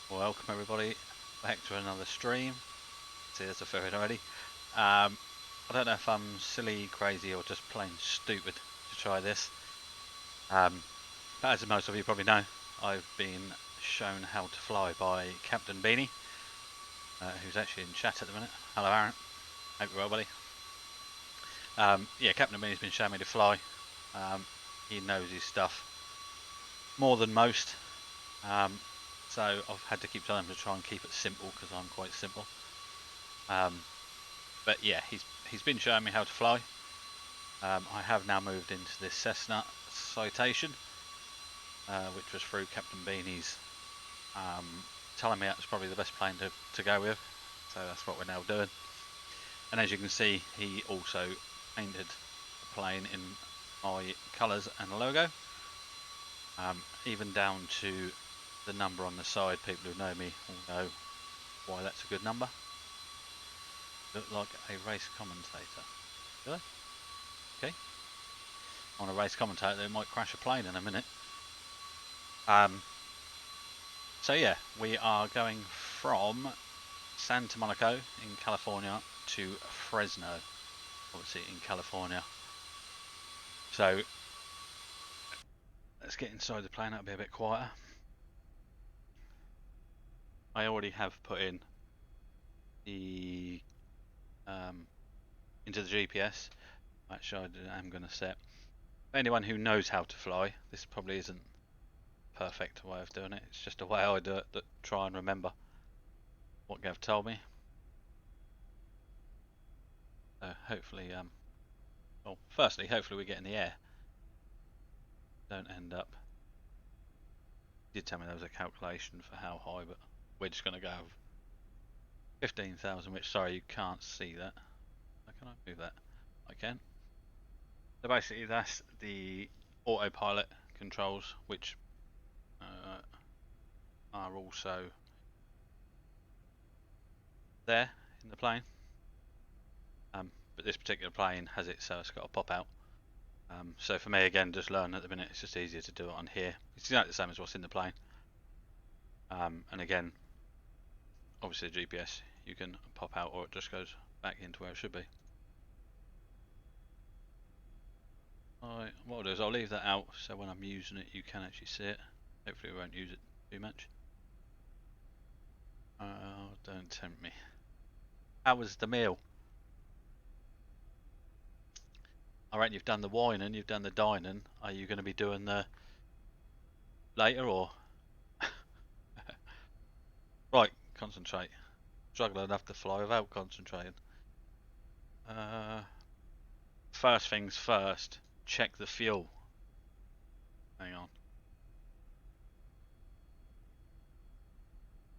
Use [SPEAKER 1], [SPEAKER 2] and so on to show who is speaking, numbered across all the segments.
[SPEAKER 1] Welcome everybody back to another stream. See, there's a ferret already. I don't know if I'm silly, crazy, or just plain stupid to try this. But as most of you probably know, I've been shown how to fly by Captain Beanie, who's actually in chat at the minute. Hello, Aaron. Hope you're well, buddy. Yeah, Captain Beanie's been showing me to fly. He knows his stuff more than most. So I've had to keep telling him to try and keep it simple because I'm quite simple. But yeah, he's been showing me how to fly. I have now moved into this Cessna Citation, which was through Captain Beanie's telling me that's probably the best plane to go with. So that's what we're now doing. And as you can see, he also painted the plane in my colours and logo, even down to the number on the side. People who know me will know why that's a good number. Look like a race commentator. Do they? Okay. On a race commentator, they might crash a plane in a minute. So yeah, we are going from Santa Monica in California to Fresno, obviously in California. So let's get inside the plane. That'll be a bit quieter. I already have put in the into the GPS. Actually, I'm going to set. For anyone who knows how to fly, this probably isn't a perfect way of doing it. It's just a way I do it that try and remember what Gav told me. So hopefully, well, firstly, hopefully we get in the air. Don't end up. He did tell me there was a calculation for how high, but we're just going to go 15,000, which, sorry, you can't see that. How can I move that? I can. So basically, that's the autopilot controls, which are also there in the plane. But this particular plane has it so it's got a pop out. So for me, again, just learn at the minute, it's just easier to do it on here. It's exactly the same as what's in the plane. And again, obviously the GPS, you can pop out or it just goes back into where it should be. Alright, what I'll do is I'll leave that out so when I'm using it you can actually see it. Hopefully we won't use it too much. Oh, don't tempt me. How was the meal? I reckon you've done the whining, you've done the dining. Are you going to be doing the later or? Right, concentrate. Struggle enough to fly without concentrating. First things first, check the fuel. Hang on.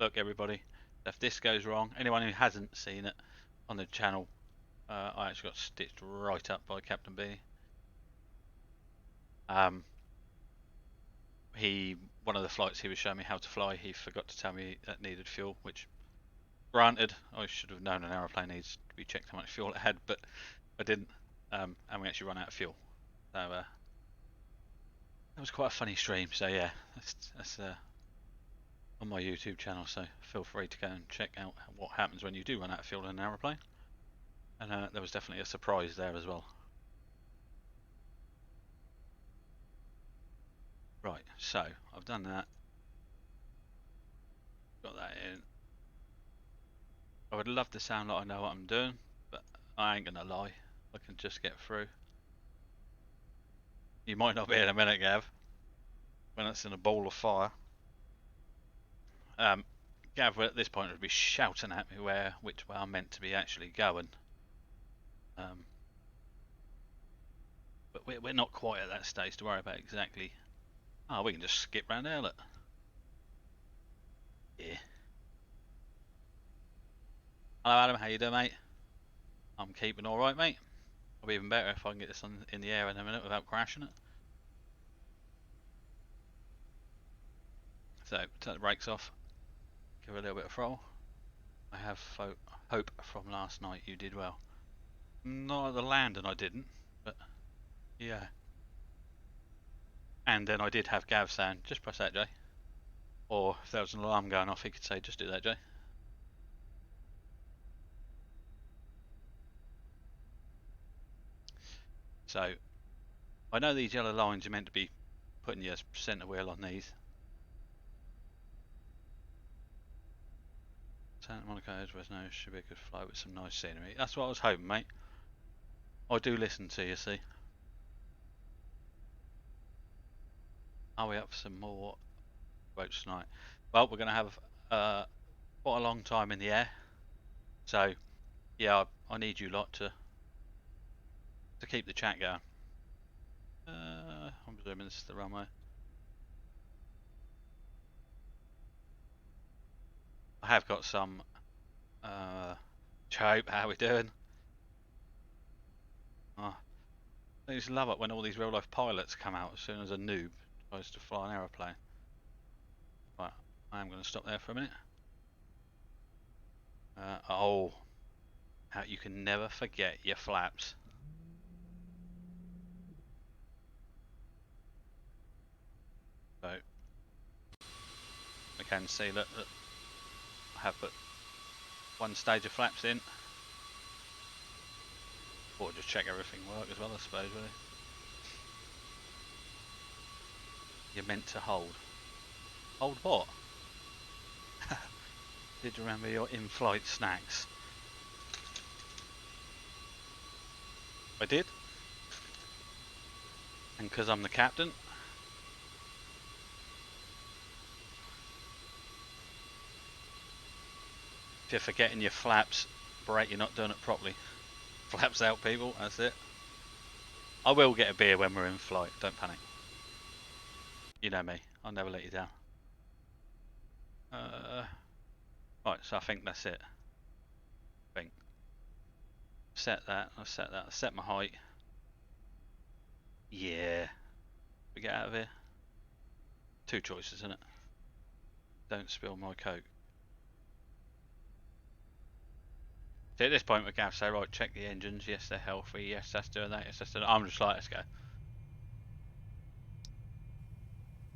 [SPEAKER 1] Look everybody, if this goes wrong, anyone who hasn't seen it on the channel, I actually got stitched right up by Captain Beanie. One of the flights he was showing me how to fly, he forgot to tell me that needed fuel, which granted, I should have known an aeroplane needs to be checked how much fuel it had, but I didn't, and we actually ran out of fuel. So that was quite a funny stream. So yeah, that's on my YouTube channel. So feel free to go and check out what happens when you do run out of fuel in an aeroplane. And there was definitely a surprise there as well. Right, so I've done that. Got that in. I would love to sound like I know what I'm doing, but I ain't gonna lie. I can just get through. You might not be in a minute, Gav, when it's in a ball of fire. Gav at this point would be shouting at me which way I'm meant to be actually going. But we're not quite at that stage to worry about exactly. Oh, we can just skip round there, look. Yeah. Hello Adam, how you doing, mate? I'm keeping alright, mate. It'll be even better if I can get this in the air in a minute without crashing it. So, turn the brakes off. Give it a little bit of throttle. I have hope from last night you did well. Not at the landing I didn't, but yeah. And then I did have Gav saying, just press that, Jay. Or if there was an alarm going off, he could say, just do that, Jay. So, I know these yellow lines are meant to be putting your centre wheel on these. Santa Monica Edgeworth now should be a good flight with some nice scenery. That's what I was hoping, mate. I do listen to you, see. Are we up for some more boats tonight? Well, we're going to have quite a long time in the air. So, yeah, I need you lot to keep the chat going. I'm presuming this is the runway. I have got some. Chope, how we doing? Oh, I just love it when all these real life pilots come out as soon as a noob tries to fly an aeroplane. Right, I am going to stop there for a minute. Oh, how you can never forget your flaps. So, we can see that I have put one stage of flaps in. Or just check everything works as well, I suppose, really. You're meant to hold. Hold what? Did you remember your in-flight snacks? I did. And because I'm the captain. If you're forgetting your flaps, break, you're not doing it properly. Flaps out, people, that's it. I will get a beer when we're in flight, don't panic. You know me, I'll never let you down. Right, so I think that's it. I think. Set that, I'll set that, I'll set my height. Yeah. We get out of here. Two choices, isn't it? Don't spill my coke. So at this point we can say, right, check the engines, yes they're healthy, yes that's doing that, yes that's doing that. I'm just like, let's go.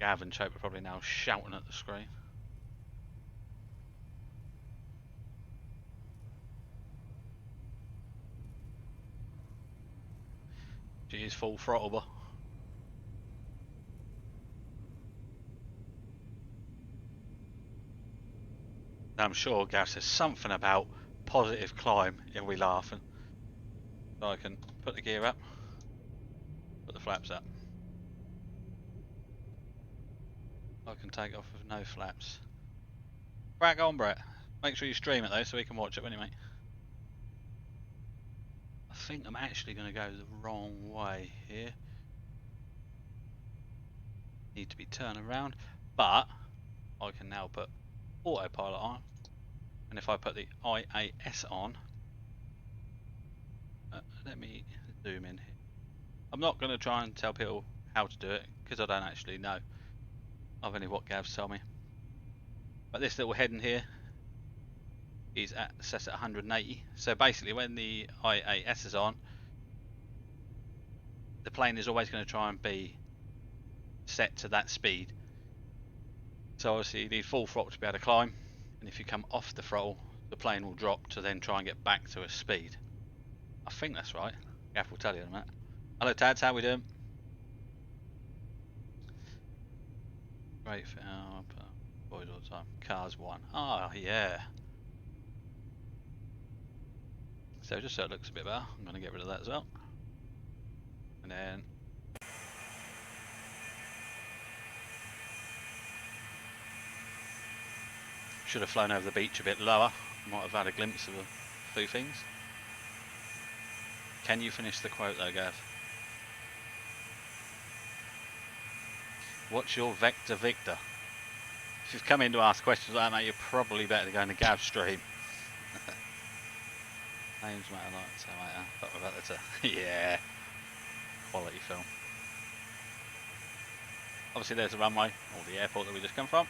[SPEAKER 1] Gav and Chope are probably now shouting at the screen. She's full throttle, but I'm sure Gav says something about positive climb if we laughing. So I can put the gear up, put the flaps up. I can take off with no flaps. Crack on, Brett. Make sure you stream it though so we can watch it when you mate. I think I'm actually going to go the wrong way here. Need to be turning around, but I can now put autopilot on, and if I put the IAS on, let me zoom in here. I'm not going to try and tell people how to do it because I don't actually know. I've only what Gav's told me. But this little heading here is set at 180. So basically, when the IAS is on, the plane is always going to try and be set to that speed. So obviously, you need full throttle to be able to climb, and if you come off the throttle, the plane will drop to then try and get back to a speed. I think that's right. Gav will tell you in a minute. Hello, Tads. How we doing? Great for boys all the time. Cars 1. Oh, yeah. So just so it looks a bit better, I'm going to get rid of that as well. And then should have flown over the beach a bit lower. Might have had a glimpse of a few things. Can you finish the quote though, Gav? What's your Vector Victor? If you've come in to ask questions like that, mate, you're probably better to go in the Gav stream. Names matter like so, mate. But we're about to, yeah, quality film. Obviously, there's the runway or the airport that we just come from.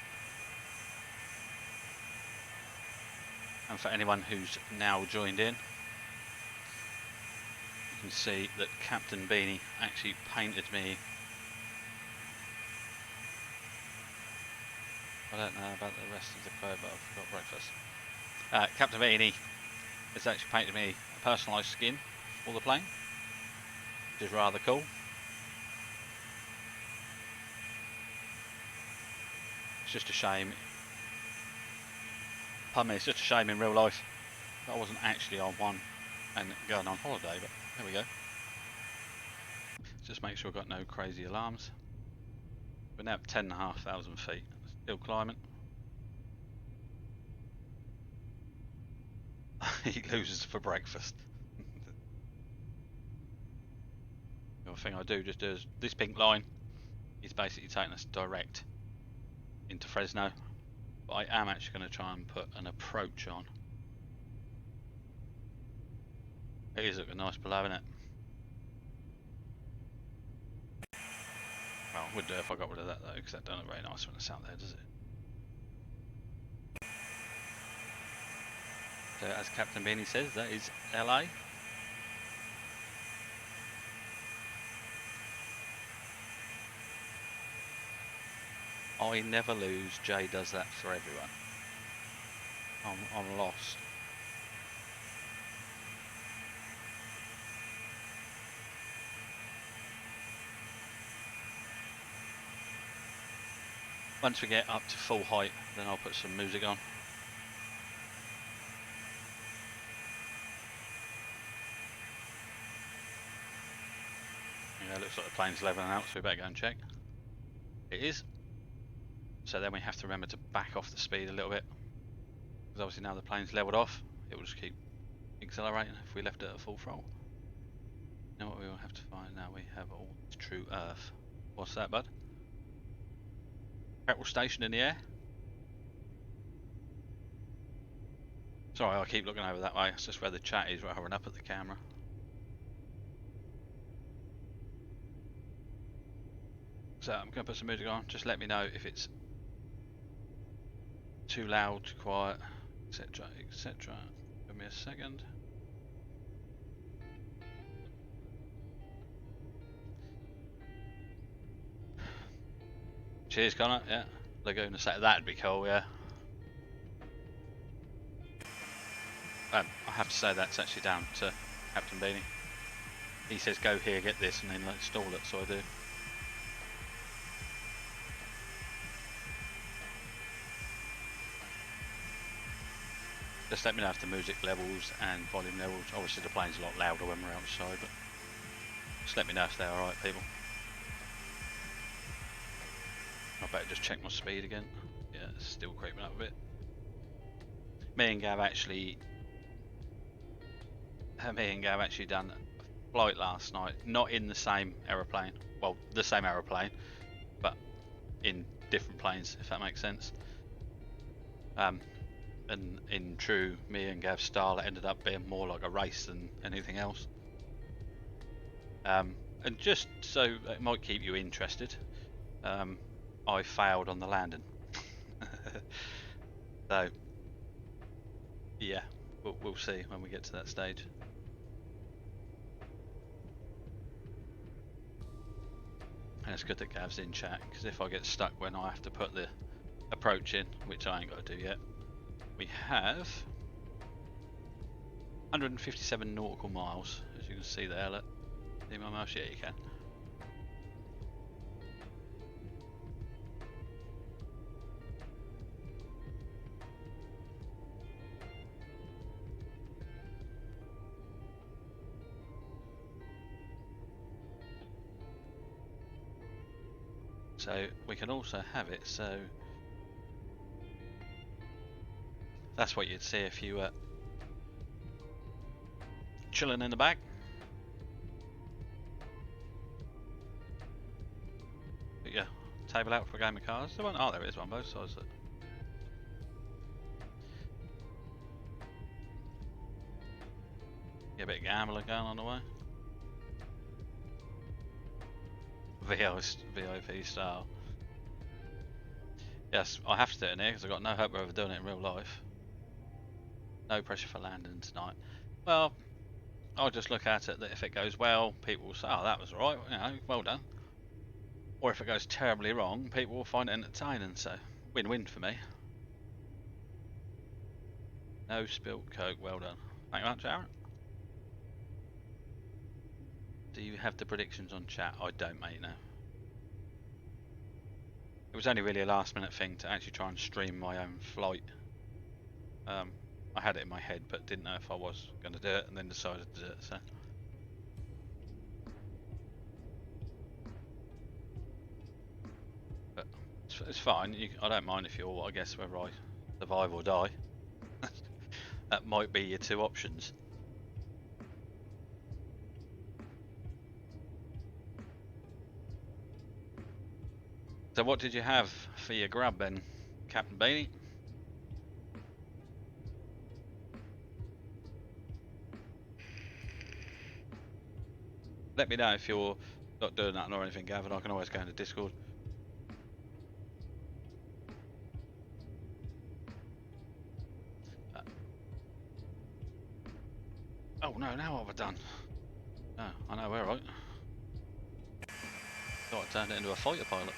[SPEAKER 1] And for anyone who's now joined in, you can see that Captain Beanie actually painted me I don't know about the rest of the crew, but I've got breakfast. Captain Beanie has actually painted me a personalised skin for the plane, which is rather cool. It's just a shame. Pardon me, it's just a shame in real life that I wasn't actually on one and going on holiday, but there we go. Just make sure I've got no crazy alarms. We're now at 10,500 feet, still climbing. He loses for breakfast. The other thing I do just do is this pink line is basically taking us direct into Fresno, but I am actually going to try and put an approach on. It is looking nice below, isn't it? Well, I would do if I got rid of that though, because that doesn't look very nice when it's out there, does it? So as Captain Beanie says, that is LA. I never lose. Jay does that for everyone. I'm lost. Once we get up to full height, then I'll put some music on. Yeah, it looks like the plane's leveling out, so we better go and check. It is. So then we have to remember to back off the speed a little bit, because obviously now the plane's leveled off, it will just keep accelerating if we left it at full throttle. Now what we will have to find now, we have all true earth. What's that, bud? Petrol station in the air? Sorry, I keep looking over that way. It's just where the chat is rather than up at the camera. So I'm going to put some music on. Just let me know if it's too loud, too quiet, etc, etc. Give me a second. Cheers, Connor. Yeah, Laguna set. That'd be cool. Yeah. I have to say that's actually down to Captain Beanie. He says go here, get this, and then install it. So I do. Just let me know if the music levels and volume levels. Obviously the plane's a lot louder when we're outside, but just let me know if they're alright, people. I better just check my speed again. Yeah, it's still creeping up a bit. Me and Gav actually done a flight last night, not in the same aeroplane. Well, the same aeroplane, but in different planes, if that makes sense. And in true me and Gav's style, it ended up being more like a race than anything else. And just so it might keep you interested, I failed on the landing. So yeah, we'll see when we get to that stage. And it's good that Gav's in chat, because if I get stuck when I have to put the approach in, which I ain't got to do yet, we have 157 nautical miles, as you can see there. Look, see my mouse? Yeah, you can. So we can also have it so that's what you'd see if you were chilling in the back. But yeah, table out for a game of cards. There one, oh, there is one both sides. Get a bit of gambling going on the way. VIP style. Yes, I have to do it in here because I've got no hope of ever doing it in real life. No pressure for landing tonight. Well, I'll just look at it that if it goes well, people will say, oh, that was alright, you know, well done. Or if it goes terribly wrong, people will find it entertaining, so Win-win for me. No spilt coke, well done. Thank you much, Aaron. Do you have the predictions on chat? I don't, mate, no. It was only really a last minute thing to actually try and stream my own flight. I had it in my head but didn't know if I was going to do it, and then decided to do it, so. But it's fine, I don't mind if you're, I guess, whether I survive or die. That might be your two options. So what did you have for your grub then, Captain Beanie? Let me know if you're not doing that or anything, Gavin. I can always go into Discord. Oh no, now what have I done? Oh, I know we're right. Thought I turned it into a fighter pilot.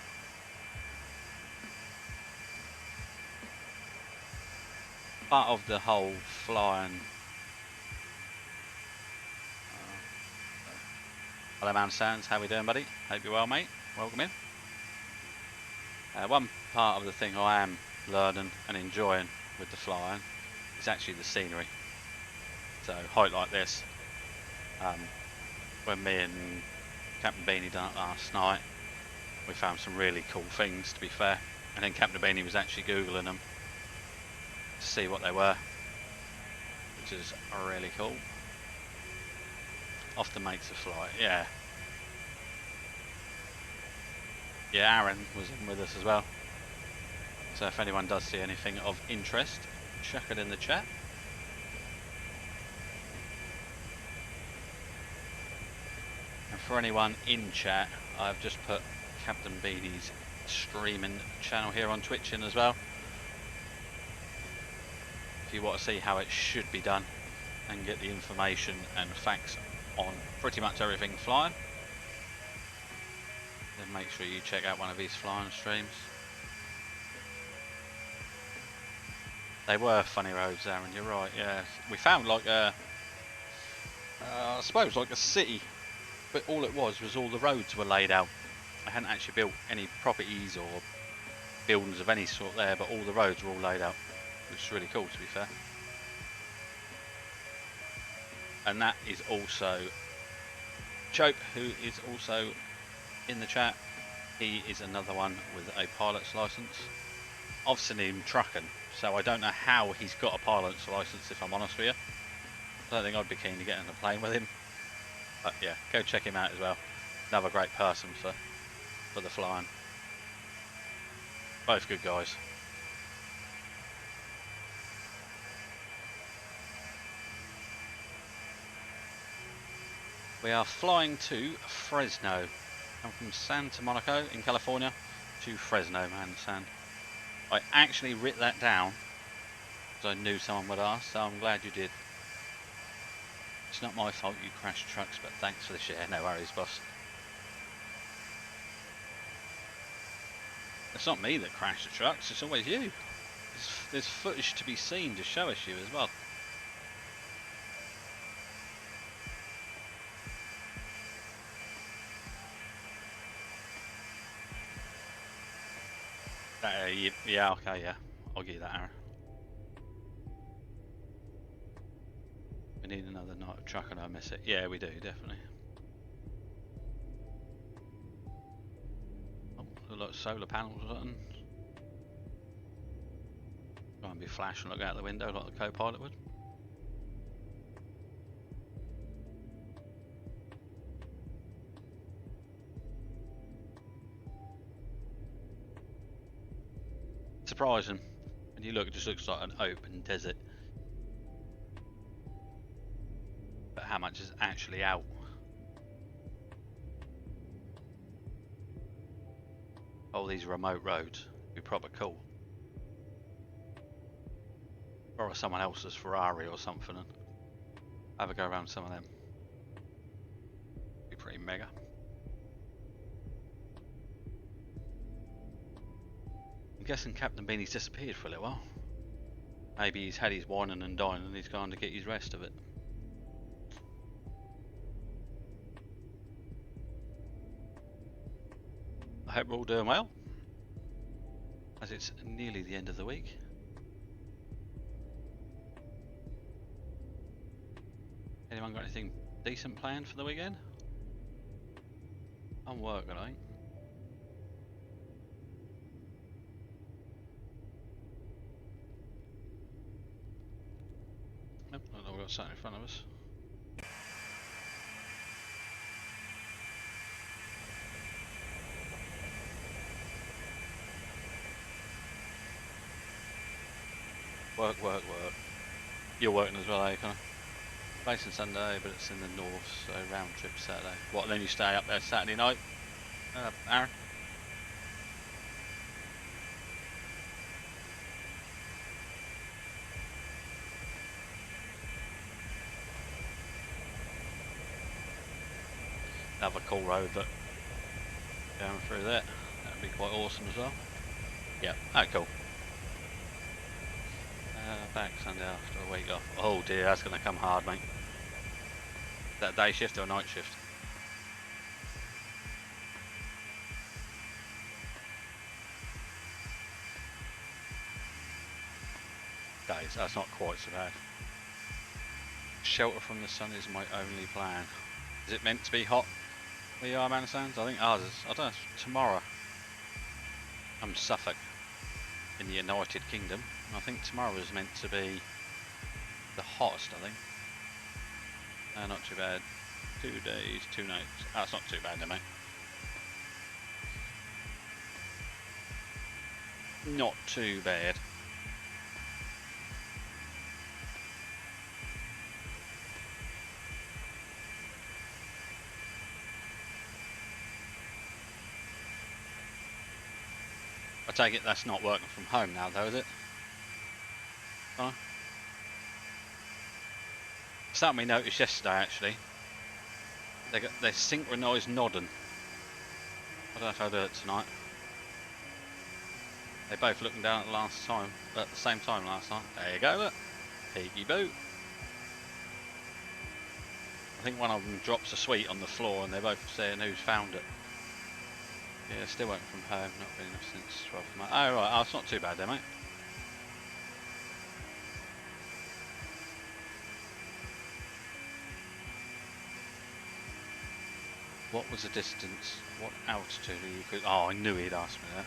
[SPEAKER 1] Part of the whole flying. Hello, Man Sands. How we doing, buddy? Hope you're well, mate. Welcome in. One part of the thing I am learning and enjoying with the flying is actually the scenery. So, height like this. When me and Captain Beanie done it last night, we found some really cool things, to be fair. And then Captain Beanie was actually Googling them to see what they were, which is really cool. Often makes a flight, yeah. Yeah, Aaron was in with us as well. So if anyone does see anything of interest, chuck it in the chat. And for anyone in chat, I've just put Captain Beanie's streaming channel here on Twitch in as well. If you want to see how it should be done and get the information and facts on pretty much everything flying, then make sure you check out one of his flying streams. They were funny roads, Aaron, you're right, yeah. We found like a, I suppose like a city, but all it was all the roads were laid out. I hadn't actually built any properties or buildings of any sort there, but all the roads were all laid out, which is really cool, to be fair. And that is also Chope, who is also in the chat. He is another one with a pilot's license. I've seen him trucking, so I don't know how he's got a pilot's license, if I'm honest with you. I don't think I'd be keen to get in a plane with him. But yeah, go check him out as well. Another great person for the flying. Both good guys. We are flying to Fresno. I'm from Santa Monica in California to Fresno, man, San. I actually writ that down because I knew someone would ask, so I'm glad you did. It's not my fault you crashed trucks, but thanks for the share. No worries, boss. It's not me that crashed the trucks, it's always you. There's footage to be seen to show us you as well. Yeah, okay, yeah. I'll give you that, Aaron. We need another night of truck and I miss it. Yeah, we do, definitely. Oh, look like solar panels or something. Try and be flash and look out the window like the co-pilot would. Surprising. When you look, it just looks like an open desert. But how much is actually out? Oh, these remote roads would be proper cool. Or someone else's Ferrari or something and have a go around some of them. Be pretty mega. I'm guessing Captain Beanie's disappeared for a little while. Maybe he's had his whining and dining and he's gone to get his rest of it. I hope we're all doing well, as it's nearly the end of the week. Anyone got anything decent planned for the weekend? I'm working, I think. Nope, I don't know, we've got something in front of us. Work, work, work. You're working as well, eh, Connor? Racing Sunday, but it's in the north, so round trip Saturday. What, then you stay up there Saturday night, Aaron? Have a cool road, but going through that, that'd be quite awesome as well. Yep, oh cool. Back Sunday after a week off. Oh dear, that's going to come hard, mate. Is that day shift or a night shift? Days, that's not quite so bad. Shelter from the sun is my only plan. Is it meant to be hot where you are, Man Sands? I think ours is, I don't know, tomorrow. I'm Suffolk in the United Kingdom. I think tomorrow is meant to be the hottest, I think. Not too bad. 2 days, 2 nights. Oh, it's not too bad then, mate. Not too bad. I take it that's not working from home now, though, is it? Oh. Something we noticed yesterday, actually. They're synchronised nodding. I don't know if I'll do it tonight. They both looking down at the same time last night. There you go, look. Peeky boo. I think one of them drops a sweet on the floor and they're both saying who's found it. Yeah, still working from home, not been enough since 12 months. Oh right, oh, it's not too bad then, mate. What was the distance? What altitude are you could? Oh, I knew he'd ask me that.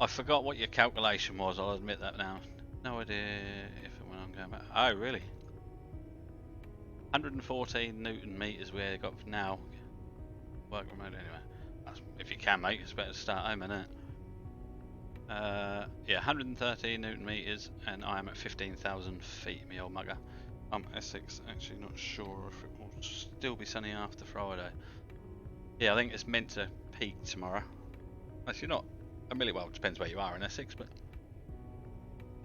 [SPEAKER 1] I forgot what your calculation was, I'll admit that now. No idea if and when I'm going back. Oh, really? 114 Newton meters we got now. Work remote anyway. That's, if you can, mate, it's better to start home, isn't it? Yeah, 113 Newton meters, and I am at 15,000 feet, me old mugger. I'm Essex, actually not sure if it will still be sunny after Friday. Yeah, I think it's meant to peak tomorrow. Actually not a million, well, it depends where you are in Essex, but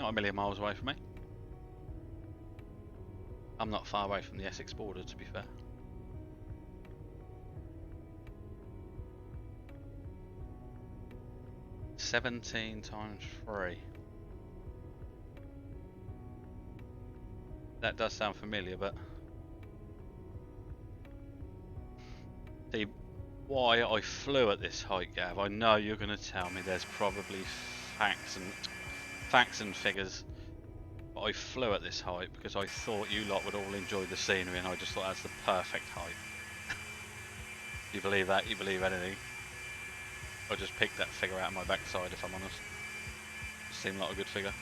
[SPEAKER 1] not a million miles away from me. I'm not far away from the Essex border, to be fair. $17 times 3. That does sound familiar, but see why I flew at this height, Gav. I know you're going to tell me there's probably facts and figures, but I flew at this height because I thought you lot would all enjoy the scenery, and I just thought that's the perfect height. You believe that? You believe anything? I just picked that figure out of my backside, if I'm honest. It seemed like a good figure.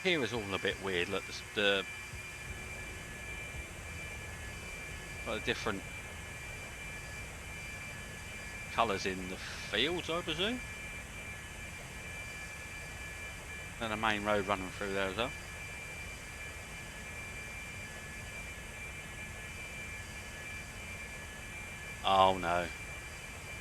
[SPEAKER 1] Here is all a bit weird. Look, the different colours in the fields, I presume. And a main road running through there as well. Oh no.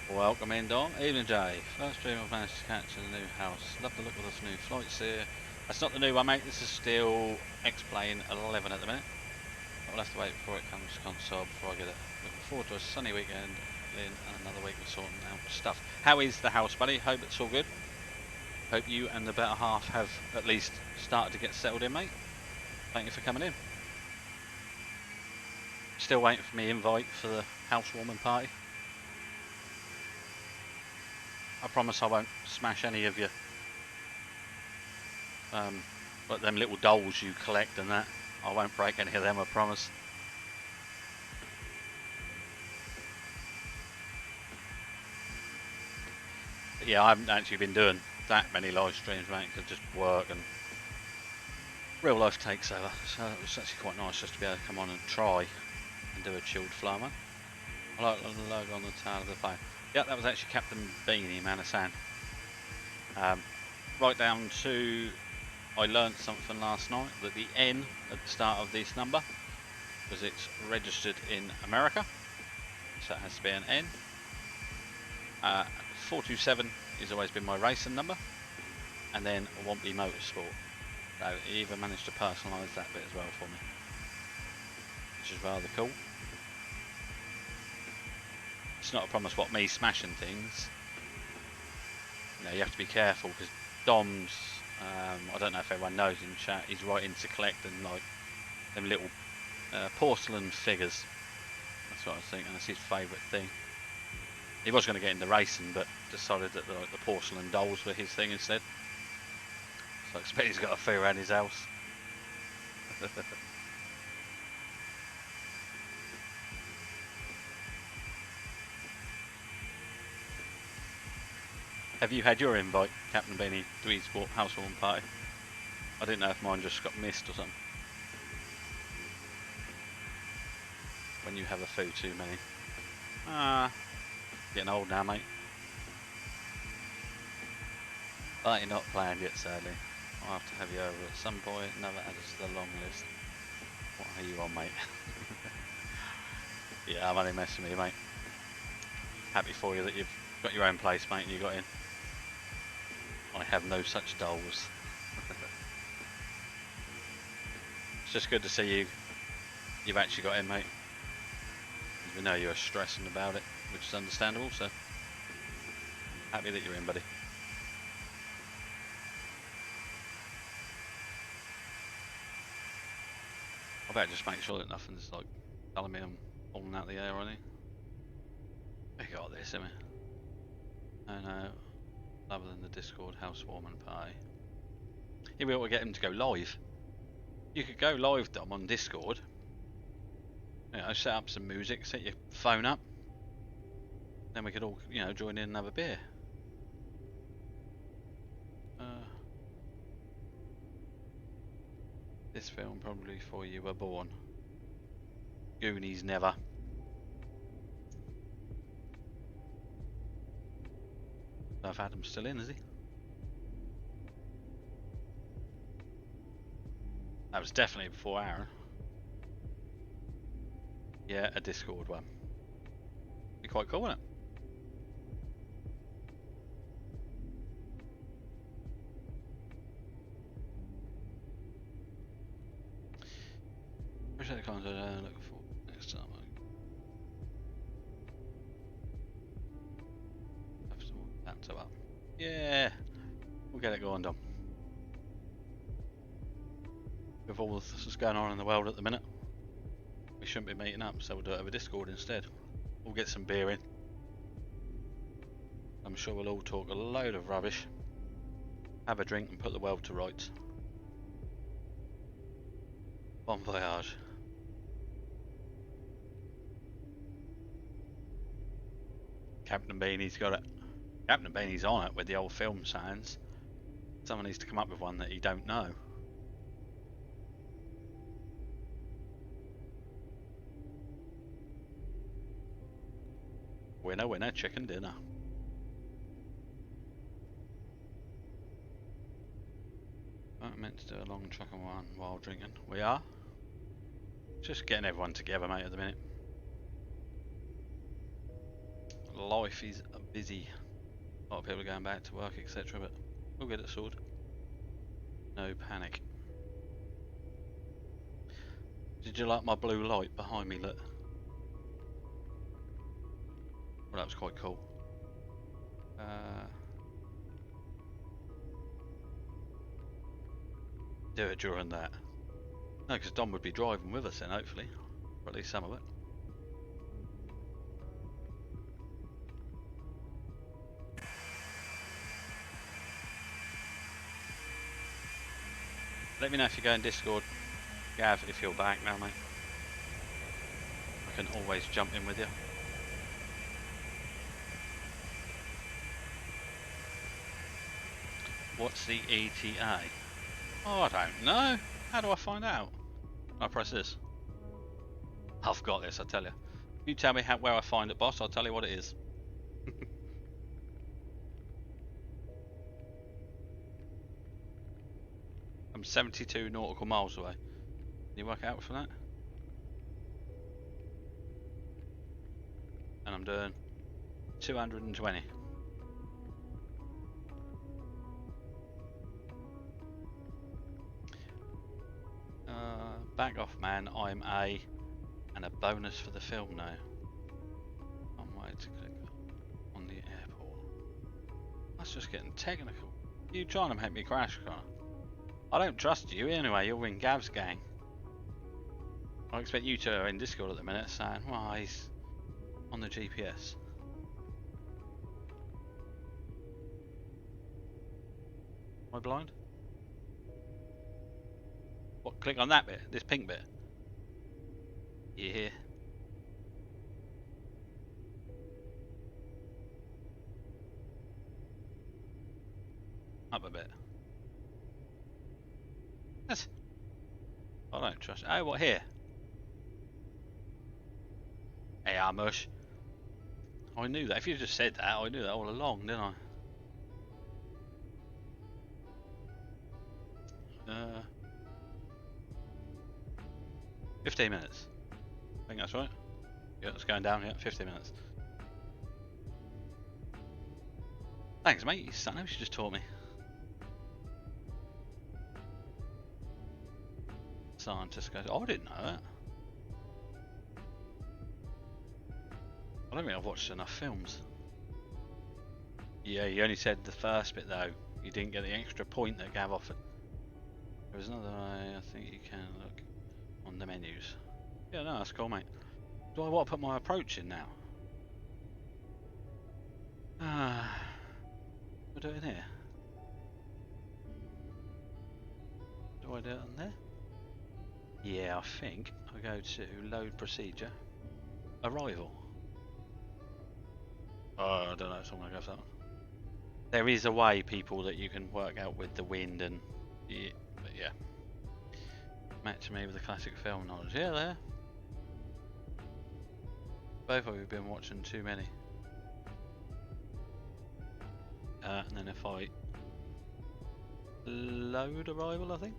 [SPEAKER 1] Welcome in, Dom. Evening, Jay. First dream I've managed to catch in the new house. Love the look of this new flights here. That's not the new one, mate. This is still Xplane 11 at the minute. I'll have to wait before it comes to console before I get it. Looking forward to a sunny weekend in another week of sorting out stuff. How is the house, buddy? Hope it's all good. Hope you and the better half have at least started to get settled in, mate. Thank you for coming in. Still waiting for me invite for the housewarming party. I promise I won't smash any of your like them little dolls you collect and that. I won't break any of them, I promise. But yeah, I haven't actually been doing that many live streams, mate, because just work and real life takes over. So it was actually quite nice just to be able to come on and try and do a chilled fly, man. I like the logo on the tail of the plane. Yeah, that was actually Captain Beanie, man of sand. Right down to, I learnt something last night, that the N at the start of this number, because it's registered in America, so it has to be an N. 427 has always been my racing number, and then Wompy Motorsport. So he even managed to personalise that bit as well for me, which is rather cool. It's not a promise what me smashing things. You know, you have to be careful because Dom's, I don't know if everyone knows in chat, he's right into collecting like them little porcelain figures. That's what I was thinking, that's his favourite thing. He was going to get into racing, but decided that the porcelain dolls were his thing instead. So I expect he's got a few around his house. Have you had your invite, Captain Beanie, to his housewarming party? I didn't know if mine just got missed or something. When you have a few too many. Getting old now, mate. But you're not planned yet, sadly. I'll have to have you over at some point. Never added to the long list. What are you on, mate? Yeah, I'm only messing with you, mate. Happy for you that you've got your own place, mate, and you got in. I have no such dolls. It's just good to see you've actually got in, mate. We know you were stressing about it, which is understandable, so happy that you're in, buddy. I better just make sure that nothing's like telling me I'm falling out the air or anything. We got this, haven't we? No, other than the Discord housewarming party. Yeah, we ought to get him to go live. You could go live, Dom, on Discord. You know, set up some music, set your phone up. Then we could all, you know, join in and have a beer. This film probably before you were born. Goonies never. I've Adam's still in, is he? That was definitely before Aaron. Yeah, a Discord one. Be quite cool, wouldn't it? Appreciate the content. Looking forward next time. Have some more laptop up. Yeah, we'll get it going, Dom. With all that's going on in the world at the minute, we shouldn't be meeting up, so we'll do it over Discord instead. We'll get some beer in. I'm sure we'll all talk a load of rubbish, have a drink and put the world to rights. Bon voyage. Captain Beanie's got it. Captain Beanie's on it with the old film signs. Someone needs to come up with one that you don't know. Winner, winner, chicken dinner. I meant to do a long truck and one while drinking. We are. Just getting everyone together, mate, at the minute. Life is busy. A lot of people are going back to work, etc. But we'll get it sorted. No panic. Did you like my blue light behind me? Look. Well, that was quite cool. Do it during that. No, because Dom would be driving with us then, hopefully. Or at least some of it. Let me know if you go in Discord, Gav, if you're back now, mate. I can always jump in with you. What's the ETA? Oh, I don't know. How do I find out? I press this. I've got this, I tell you. You tell me where I find it, boss. I'll tell you what it is. I'm 72 nautical miles away. Can you work out for that? And I'm doing 220. Back off, man. I'm A. And a bonus for the film now. I'm waiting to click on the airport. That's just getting technical. You trying to make me crash, Connor? I don't trust you anyway. You're in Gav's gang. I expect you two are in Discord at the minute saying, well, he's on the GPS. Am I blind? What? Click on that bit? This pink bit? Yeah. Up a bit. That's... I don't trust. Oh, what here? Hey, Amush. I knew that. If you just said that, I knew that all along, didn't I? 15 minutes. I think that's right. Yeah, it's going down. Yeah, 15 minutes. Thanks, mate. You son of a, you just taught me. Scientist goes, oh, I didn't know that. I don't think I've watched enough films. Yeah, you only said the first bit though. You didn't get the extra point that Gav offered. There was another way I think you can look on the menus. Yeah, no, that's cool, mate. Do I want to put my approach in now? What do I do in here? Do I do it on there? Yeah, I think I go to load procedure, arrival. Oh, I don't know, someone goes that one. There is a way, people, that you can work out with the wind and yeah, but yeah. Match me with the classic film knowledge. Yeah, there. Both of you have been watching too many. And then if I load arrival, I think.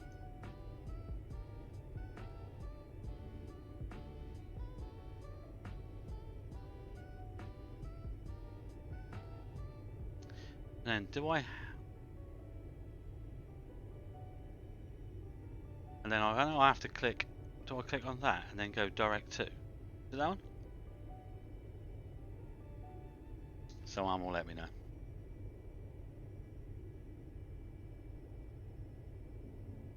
[SPEAKER 1] And then do I? And then I have to click. Do I click on that and then go direct to? Is that one? Someone will let me know.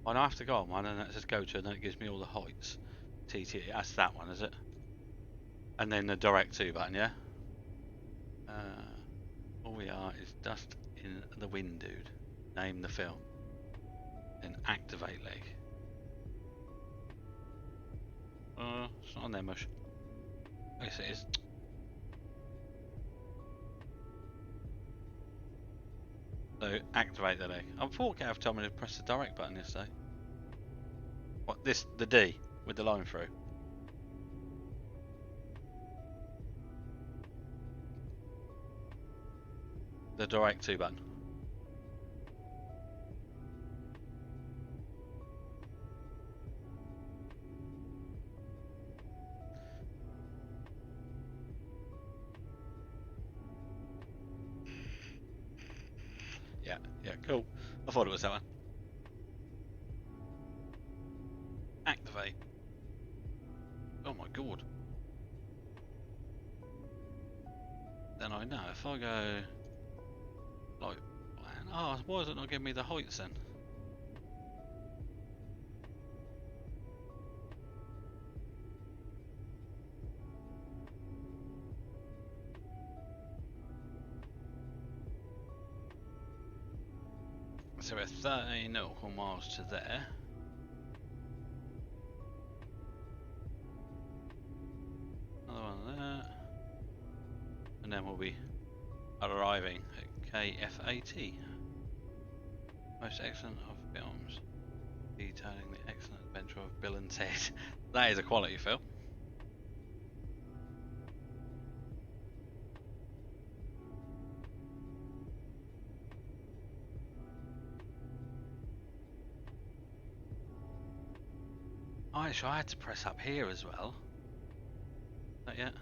[SPEAKER 1] I don't have to go on one and it says go to and then it gives me all the heights. TT, that's that one, is it? And then the direct to button, yeah? All we are is dust in the wind, dude. Name the film. Then activate leg. It's not on there much. Yes, it is. So activate the leg. I thought Gav told me to press the direct button yesterday. What, this, the D with the line through? The direct to button. Yeah, cool. I thought it was that one. Activate. Oh my god. then I know. If I go like plan, oh, why is it not giving me the heights then? So we're 13 nautical miles to there. Another one there. And then we'll be arriving at KFAT. Most excellent of films. Detailing the excellent adventure of Bill and Ted. That is a quality film. Oh, actually, I had to press up here as well. Not yet.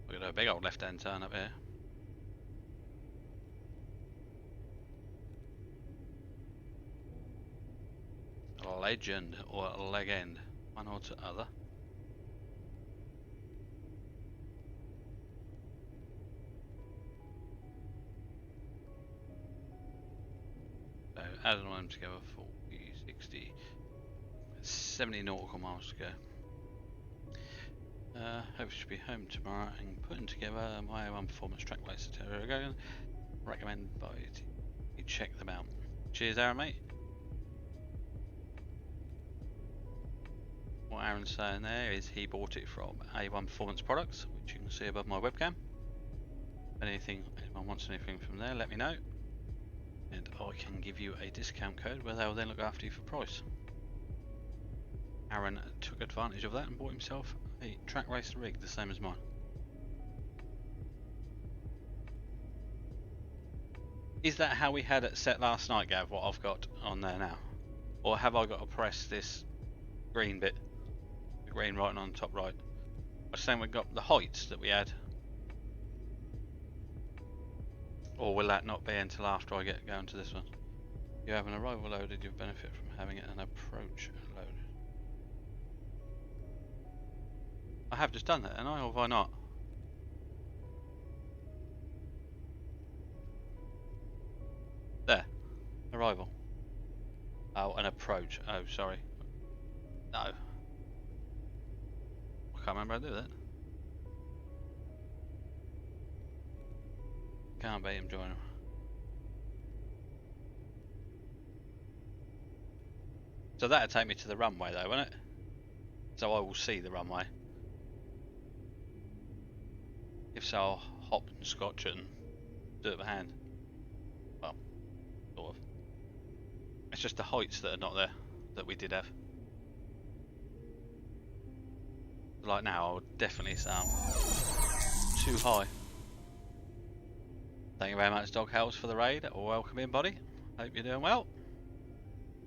[SPEAKER 1] We're gonna do a big old left-hand turn up here. A legend or a legend, one or the other. So adding them together, 40, 60, 70 nautical miles to go. Hope to be home tomorrow and putting together my A1 performance track race again. Recommend by you check them out. Cheers, Aaron, mate. What Aaron's saying there is he bought it from A1 Performance Products, which you can see above my webcam. If anyone wants anything from there, let me know, and I can give you a discount code where they'll then look after you for price. Aaron took advantage of that and bought himself a track race rig, the same as mine. Is that how we had it set last night, Gav, what I've got on there now? Or have I got to press this green bit? The green right on top right. I was saying we got the heights that we had. Or will that not be until after I get going to this one? You have an arrival loaded, you benefit from having an approach loaded. I have just done that, and or have I not? There. Arrival. Oh, an approach. Oh, sorry. No. I can't remember how to do that. Can't beat him, join him. So that'll take me to the runway though, won't it? So I will see the runway. If so, I'll hop and scotch it and do it by hand. Well, sort of. It's just the heights that are not there, that we did have. Like now, I would definitely sound too high. Thank you very much, Dog House, for the raid. Welcome in, buddy. Hope you're doing well.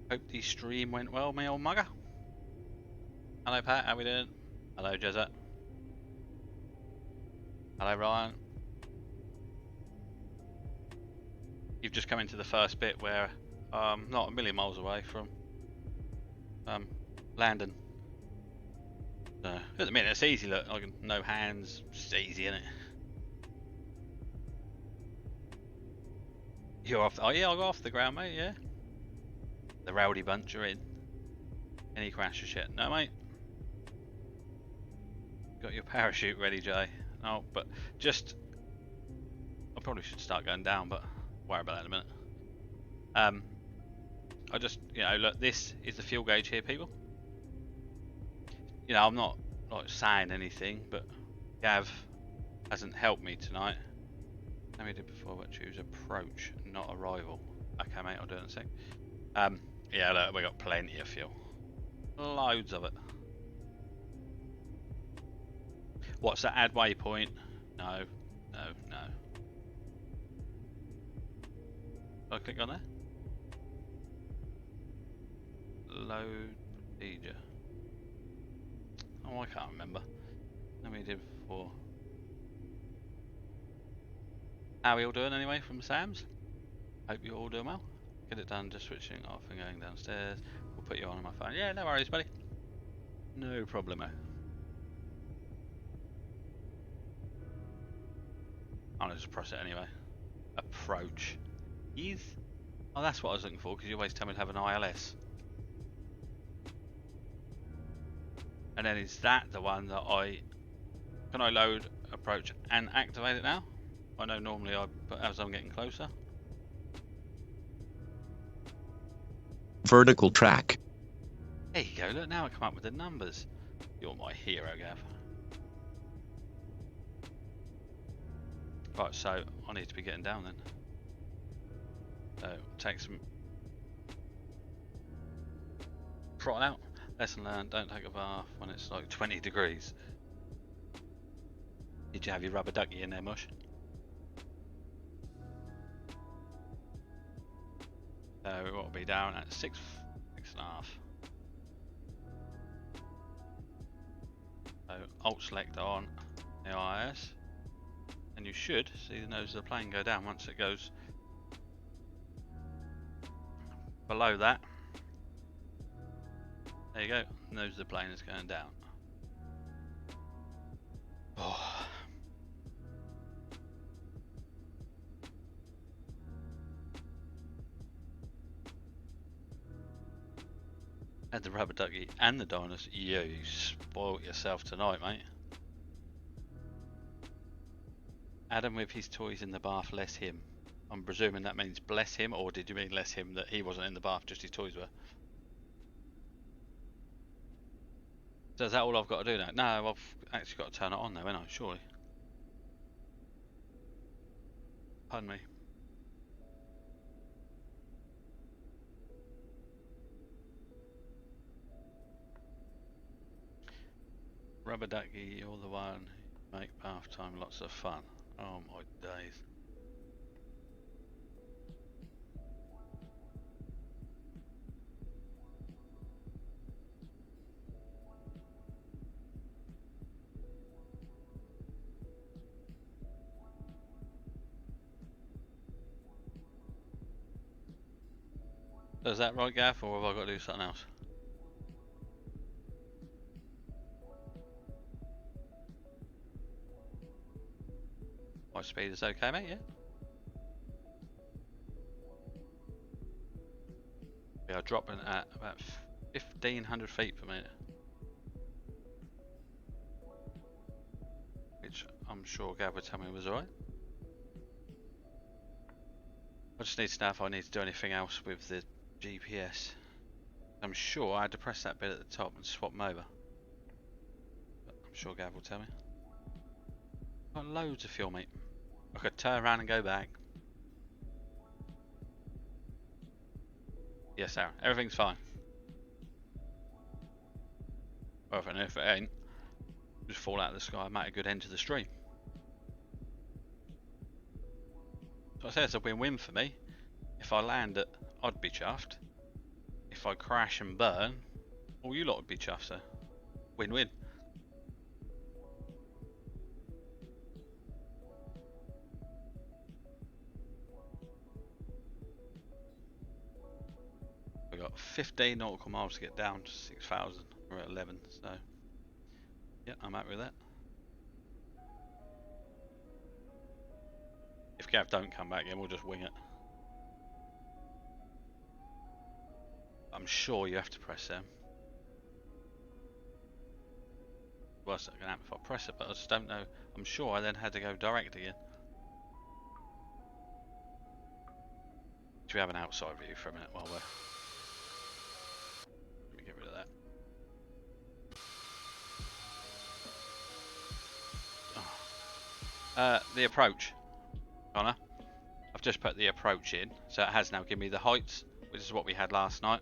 [SPEAKER 1] Hope the stream went well, me old mugger. Hello, Pat. How we doing? Hello, Jezza. Hello, Ryan. You've just come into the first bit where not a million miles away from landing. So, at the minute, it's easy. Look, no hands. It's easy, isn't it? You're off. Oh yeah, I'll go off the ground, mate. Yeah. The rowdy bunch are in. Any crash or shit? No, mate. Got your parachute ready, Jay. Oh, but just. I probably should start going down, but worry about that in a minute. I just, look, this is the fuel gauge here, people. I'm not like saying anything, but Gav hasn't helped me tonight. How we did before, but choose approach, not arrival. Okay, mate, I'll do it in a sec. Yeah, look, we got plenty of fuel. Loads of it. What's that add waypoint? No, no, no. Do I click on there? Load procedure. Oh, I can't remember. How we did before. How are we all doing anyway from Sam's? Hope you're all doing well. Get it done, just switching off and going downstairs. We'll put you on my phone. Yeah, no worries, buddy. No problemo. I'll just press it anyway. Approach. Is. Oh, that's what I was looking for, because you always tell me to have an ILS. And then is that the one that can I load, approach, and activate it now? I know normally I put as I'm getting closer.
[SPEAKER 2] Vertical track.
[SPEAKER 1] There you go, look, now I come up with the numbers. You're my hero, Gav. Right, so I need to be getting down then. So, take some trotting out. Lesson learned, don't take a bath when it's like 20 degrees. Did you have your rubber ducky in there, Mush? So what will be down at 6.5. So alt select on the IIS, and you should see the nose of the plane go down once it goes below that. There you go, nose of the plane is going down. Oh. Had the rubber ducky and the dinosaur. You spoilt yourself tonight, mate. Adam with his toys in the bath, less him. I'm presuming that means bless him, or did you mean less him that he wasn't in the bath, just his toys were? So is that all I've got to do now? No, I've actually got to turn it on though, haven't I? Surely. Pardon me. Rubber ducky, you're the one who make bath time lots of fun. Oh my days. Is that right, Gaff, or have I got to do something else? My speed is okay, mate, yeah? We are dropping at about 1,500 feet per minute. Which I'm sure Gav would tell me was alright. I just need to know if I need to do anything else with the GPS. I'm sure I had to press that bit at the top and swap them over. But I'm sure Gav will tell me. Got loads of fuel, mate. I could turn around and go back. Yes, Aaron. Everything's fine. Well, if it ain't, just fall out of the sky and make a good end to the stream. So I say it's a win-win for me. If I land it, I'd be chuffed. If I crash and burn, well, you lot would be chuffed, so win-win. We've got 15 nautical miles to get down to 6,000. We're at 11, so yeah, I'm happy with that. If Gav don't come back in, we'll just wing it. I'm sure you have to press them. What's that going to happen if I press it, but I just don't know. I'm sure I then had to go direct again. Should we have an outside view for a minute while we're... Let me get rid of that. The approach, Connor. I've just put the approach in, so it has now given me the heights, which is what we had last night.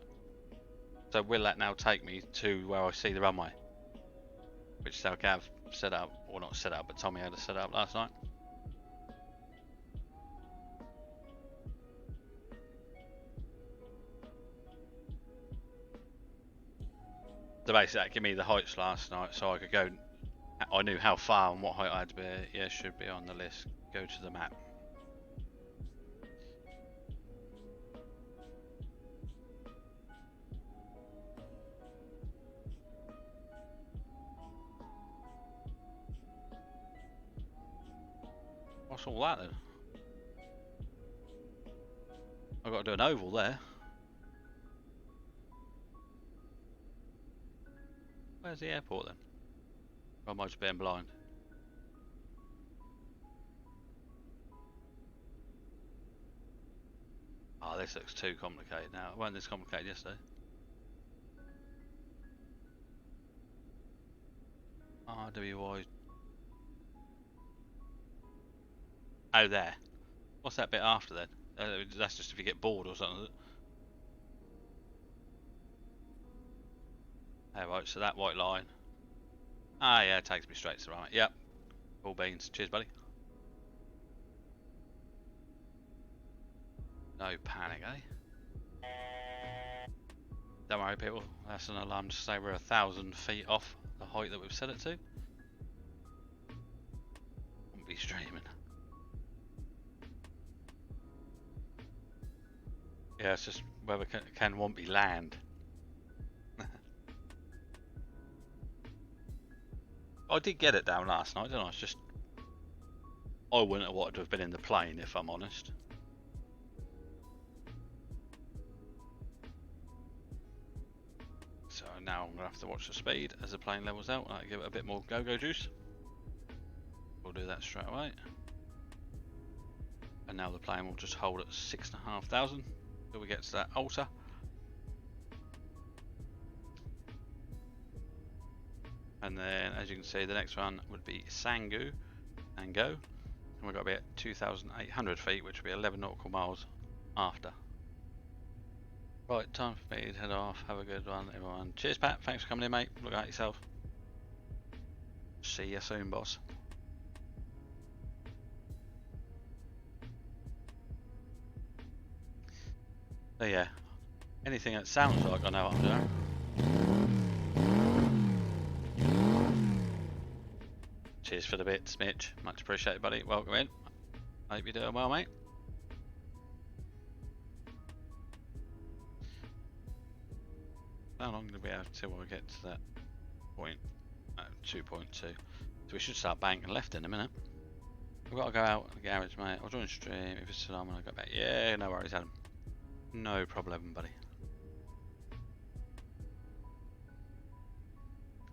[SPEAKER 1] So will that now take me to where I see the runway? Which is how Gav set up, or not set up, but Tommy had to set up last night. So basically that gave me the heights last night, so I could go, I knew how far and what height I had to be. Yeah, should be on the list. Go to the map. What's all that then? I've got to do an oval there. Where's the airport then? Or am I just being blind? Oh, this looks too complicated now. It wasn't this complicated yesterday. RWY. Oh, there. What's that bit after then? That's just if you get bored or something. Oh, right, so that white line. Ah, yeah, it takes me straight to the right. Yep. All beans. Cheers, buddy. No panic, eh? Don't worry, people. That's an alarm to say we're 1,000 feet off the height that we've set it to. Won't be streaming. Yeah, it's just whether can won't be land. I did get it down last night, didn't I? It's just I wouldn't have wanted to have been in the plane if I'm honest. So now I'm gonna have to watch the speed as the plane levels out. I'll give it a bit more go-go juice. We'll do that straight away. And now the plane will just hold at 6,500 till we get to that altar. And then, as you can see, the next one would be Sangu and go. And we've got to be at 2,800 feet, which will be 11 nautical miles after. Right, time for me to head off. Have a good one, everyone. Cheers, Pat. Thanks for coming in, mate. Look out yourself. See you soon, boss. So yeah, anything that sounds like I know what I'm doing. Cheers for the bits, Mitch. Much appreciated, buddy. Welcome in. Hope you're doing well, mate. How long do we have till we get to that point? 2.2. So we should start banking left in a minute. We've got to go out the garage, mate. I'll join the stream. If it's still on, I'll go back. Yeah, no worries, Adam. No problem, buddy.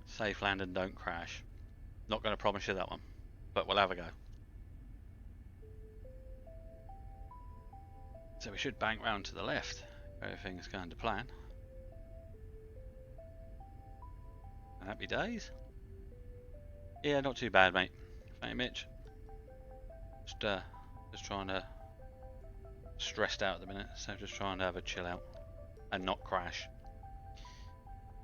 [SPEAKER 1] Safe land and don't crash. Not going to promise you that one, but we'll have a go. So we should bank round to the left. Everything's going to plan. Happy days. Yeah, not too bad, mate. Thank you, Mitch. Just trying to stressed out at the minute, so just trying to have a chill out and not crash.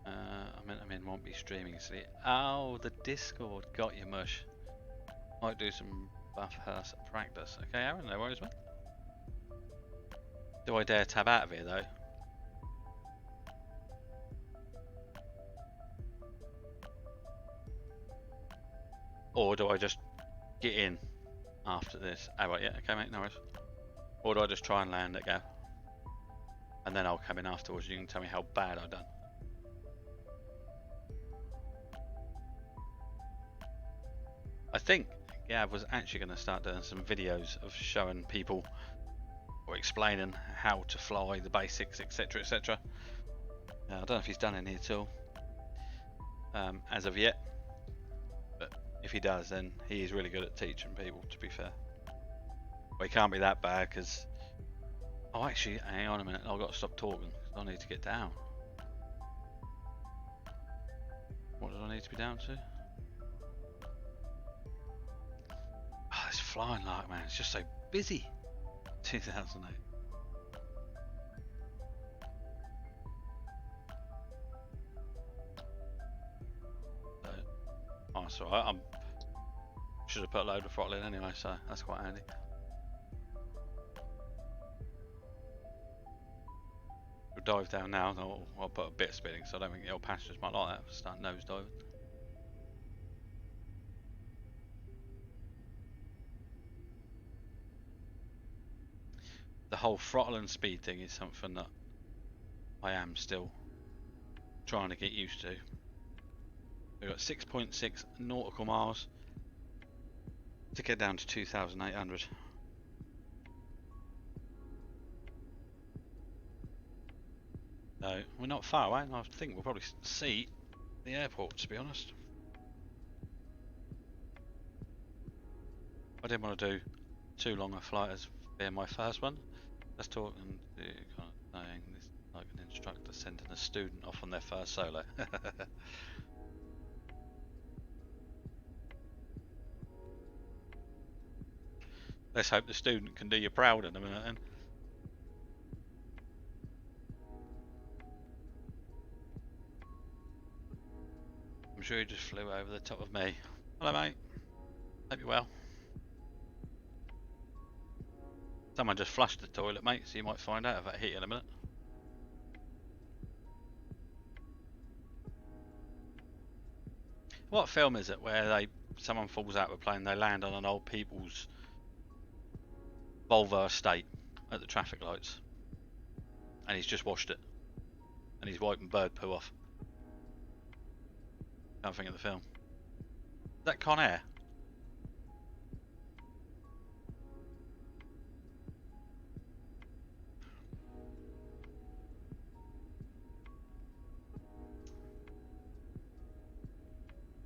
[SPEAKER 1] I mean, won't be streaming. So oh, the Discord got you, mush. Might do some buff hearse practice. Okay, Aaron, no worries, mate. Do I dare tab out of here though? Or do I just get in after this? Oh right, yeah, okay, mate, no worries. Or do I just try and land it, go? And then I'll come in afterwards. You can tell me how bad I've done. I think Gav was actually going to start doing some videos of showing people or explaining how to fly, the basics, etc, etc. I don't know if he's done any at all as of yet, but if he does, then he is really good at teaching people, to be fair. Well, he can't be that bad because... Oh, actually, hang on a minute, I've got to stop talking because I need to get down. What do I need to be down to? Oh, it's flying like, man, it's just so busy. 2008. Oh, that's alright. I should have put a load of throttle in anyway, so that's quite handy. We'll dive down now. I'll put a bit of speeding, so I don't think the old passengers might like that. Start nose diving. The whole throttle and speed thing is something that I am still trying to get used to. We've got 6.6 nautical miles to get down to 2,800. So we're not far away, and I think we'll probably see the airport, to be honest. I didn't want to do too long a flight as being my first one. Let's talk and kind of saying this like an instructor sending a student off on their first solo. Let's hope the student can do you proud in a minute then. I'm sure he just flew over the top of me. Hello mate, hope you're well. Someone just flushed the toilet mate, so you might find out if that hit you in a minute. What film is it where someone falls out of a plane, they land on an old people's Volvo estate at the traffic lights, and he's just washed it, and he's wiping bird poo off. Can't think of the film. Is that Con Air?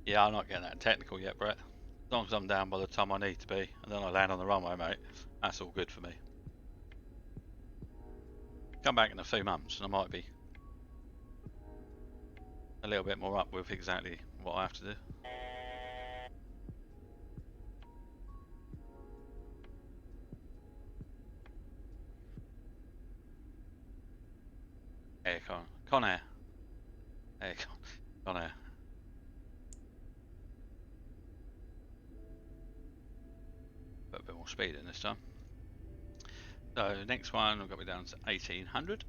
[SPEAKER 1] Yeah, I'm not getting that technical yet, Brett. As long as I'm down by the time I need to be, and then I land on the runway, mate, that's all good for me. Come back in a few months, and I might be a little bit more up with exactly what I have to do. Hey, Con Air. Hey, Con Air. Put a bit more speed in this time. So next one, we've got me down to 1800.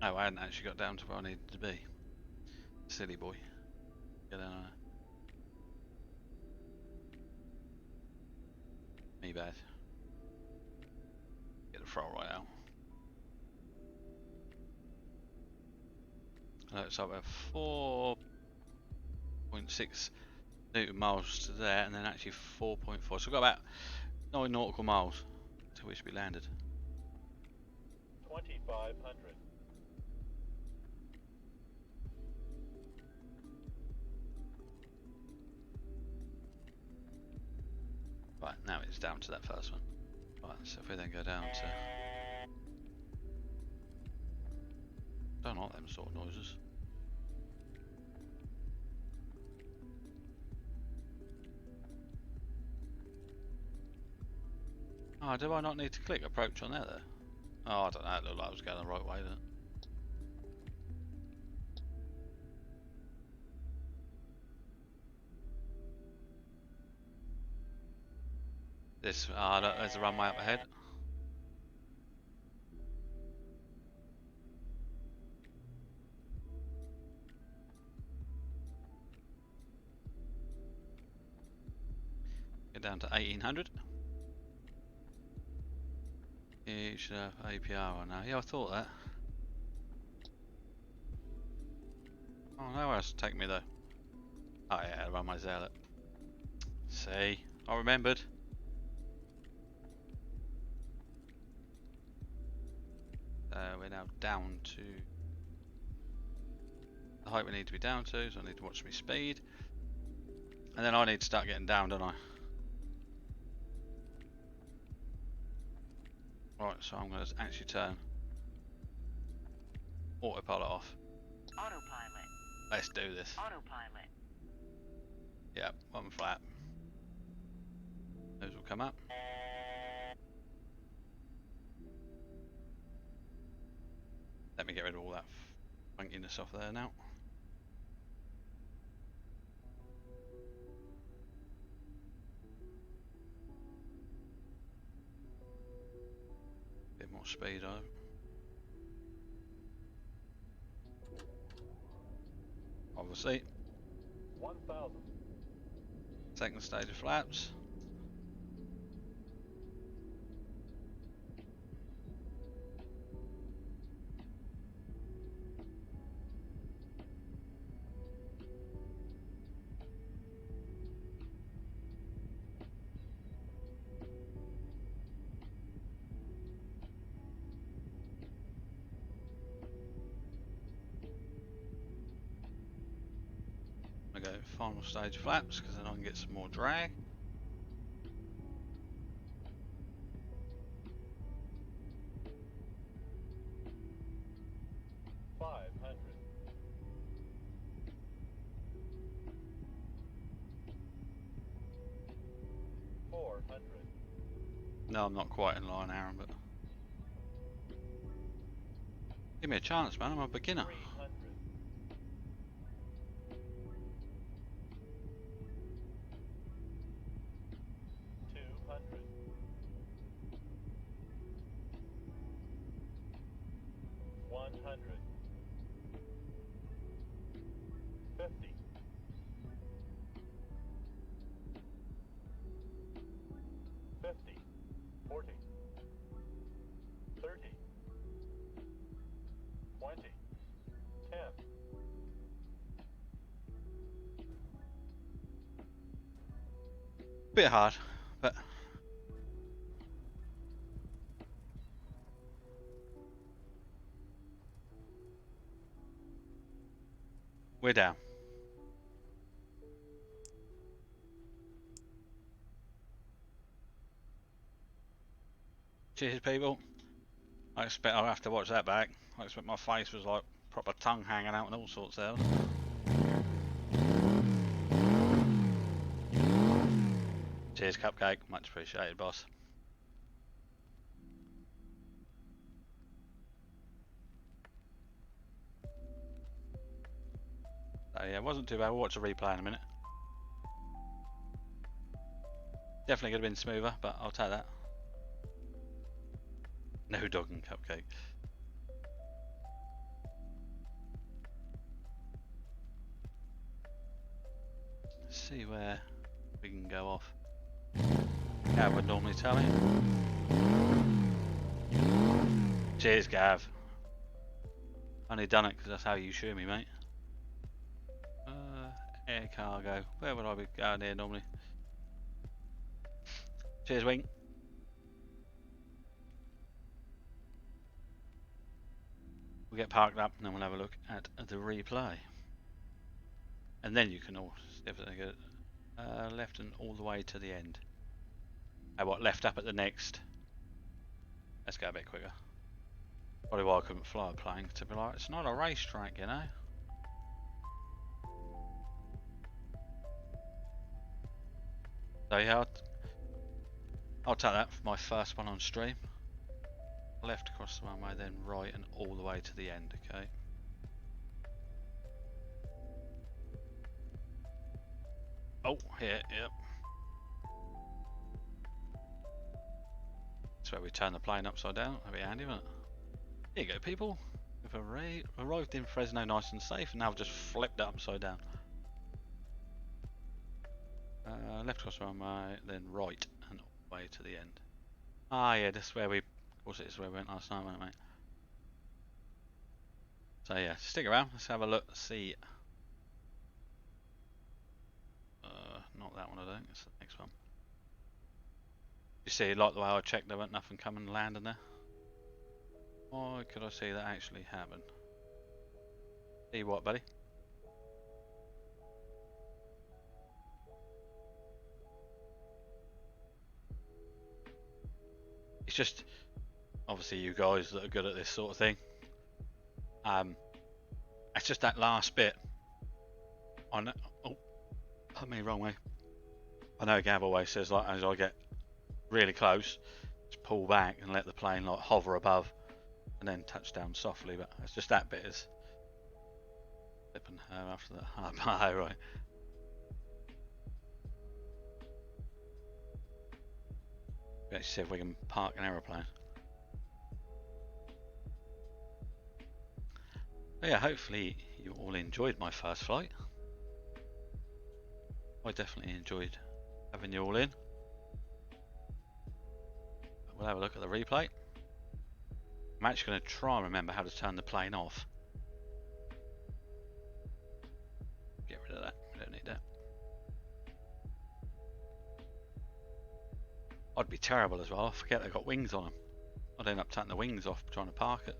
[SPEAKER 1] Oh, I hadn't actually got down to where I needed to be. Silly boy. Get down there. Me bad. Get the throttle right out. Looks like we're 4.6 Newton miles to there, and then actually 4.4. So we've got about 9 nautical miles till we should be landed.
[SPEAKER 2] 2,500.
[SPEAKER 1] Right, now it's down to that first one. Right, so if we then go down to... Don't like them sort of noises. Oh, do I not need to click approach on there? Oh, I don't know, it looked like I was going the right way, didn't it? This, look, there's a runway up ahead. Get down to 1800. You should have APR on now. Yeah, I thought that. Oh, nowhere else to take me though. Oh yeah, the runway's there, look. See, I remembered. We're now down to the height we need to be down to, so I need to watch my speed. And then I need to start getting down, don't I? Right, so I'm going to actually turn autopilot off.
[SPEAKER 3] Autopilot.
[SPEAKER 1] Let's do this.
[SPEAKER 3] Autopilot.
[SPEAKER 1] Yep, one flat. Those will come up. Let me get rid of all that funkiness off there now. Bit more speed on. Obviously.
[SPEAKER 2] 1,000.
[SPEAKER 1] Second stage of flaps. final stage flaps because then I can get some more drag. No, I'm not quite in line, Aaron, but give me a chance, man. I'm a beginner.
[SPEAKER 2] 100. 50. 50. 40. 30. 20. 10.
[SPEAKER 1] Bit hard, but we're down. Cheers, people. I expect I'll have to watch that back. I expect my face was like proper tongue hanging out and all sorts there. Cheers, Cupcake. Much appreciated, boss. So yeah, it wasn't too bad. We'll watch a replay in a minute. Definitely could have been smoother, but I'll take that. No dog and Cupcake. Let's see where we can go off. Gav would normally tell me. Cheers, Gav. Only done it because that's how you shoot me, mate. Air cargo. Where would I be going here normally? Cheers, Wing. We'll get parked up and then we'll have a look at the replay. And then you can all definitely get left and all the way to the end. What, left up at the next? Let's go a bit quicker. Probably why I couldn't fly a plane, to be like, it's not a racetrack, you know. So yeah, I'll take that for my first one on stream. Left across the runway, then right and all the way to the end, okay? Oh, here, yep. That's where we turn the plane upside down. That'd be handy, wouldn't it? Here you go, people. We've arrived in Fresno nice and safe, and now I've just flipped it upside down. Left across the runway, then right and all the way to the end. Ah, yeah, this is where we... Of course, it is where we went last night, wasn't it, mate? So yeah, stick around. Let's have a look. See. Not that one, I don't. It's the next one. You see, like the way I checked, there wasn't nothing coming landing there. Why could I see that actually happen? See what, buddy? It's just obviously you guys that are good at this sort of thing. It's just that last bit. On oh, put me wrong way. I know Gav always says like as I get really close, just pull back and let the plane like hover above, and then touch down softly. But it's just that bit is flipping her after that. Oh, right. Let's see if we can park an aeroplane. But yeah, hopefully you all enjoyed my first flight. I definitely enjoyed having you all in. We'll have a look at the replay. I'm actually going to try and remember how to turn the plane off. Get rid of that, we don't need that. I'd be terrible as well, I forget they've got wings on them. I'd end up taking the wings off trying to park it.